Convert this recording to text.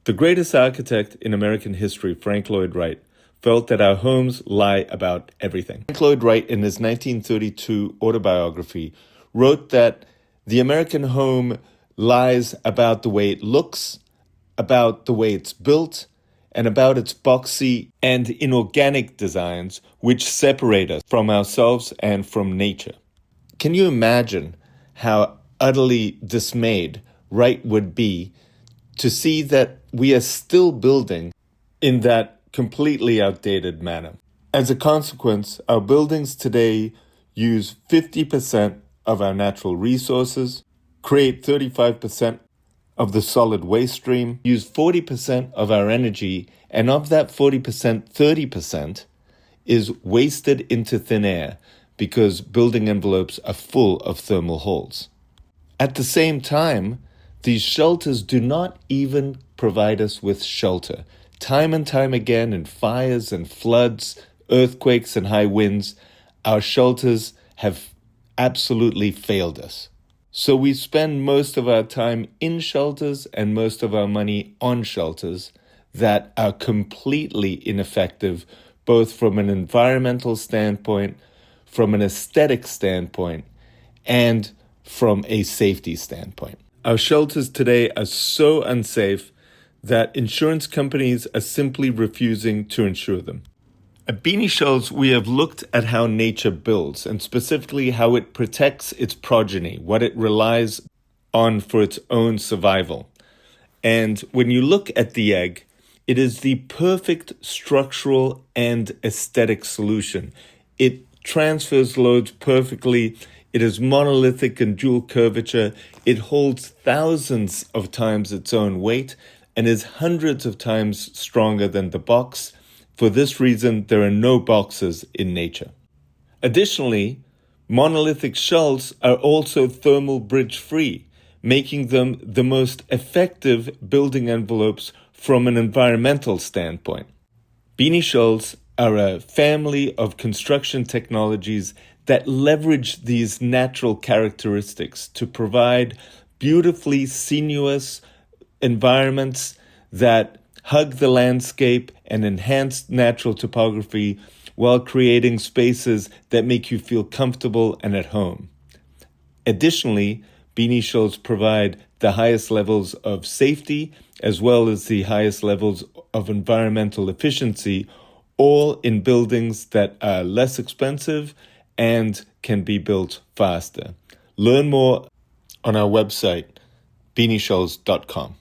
The greatest architect in American history, Frank Lloyd Wright, felt that our homes lie about everything. Frank Lloyd Wright, in his 1932 autobiography, wrote that the American home lies about the way it looks, about the way it's built, and about its boxy and inorganic designs which separate us from ourselves and from nature. Can you imagine how utterly dismayed Wright would be to see that we are still building in that completely outdated manner? As a consequence, our buildings today use 50% of our natural resources, create 35% of the solid waste stream, use 40% of our energy, and of that 40%, 30% is wasted into thin air because building envelopes are full of thermal holes. At the same time, these shelters do not even provide us with shelter. Time and time again, in fires and floods, earthquakes and high winds, our shelters have absolutely failed us. So we spend most of our time in shelters and most of our money on shelters that are completely ineffective, both from an environmental standpoint, from an aesthetic standpoint, and from a safety standpoint. Our shelters today are so unsafe that insurance companies are simply refusing to insure them. At Binishells, we have looked at how nature builds, and specifically how it protects its progeny, what it relies on for its own survival. And when you look at the egg, it is the perfect structural and aesthetic solution. It transfers loads perfectly. It is monolithic and dual curvature. It holds thousands of times its own weight and is hundreds of times stronger than the box. For this reason, there are no boxes in nature. Additionally, monolithic shells are also thermal bridge free, making them the most effective building envelopes from an environmental standpoint. Binishells are a family of construction technologies that leverage these natural characteristics to provide beautifully sinuous environments that hug the landscape and enhance natural topography while creating spaces that make you feel comfortable and at home. Additionally, Binishells provide the highest levels of safety as well as the highest levels of environmental efficiency, all in buildings that are less expensive and can be built faster. Learn more on our website, binishells.com.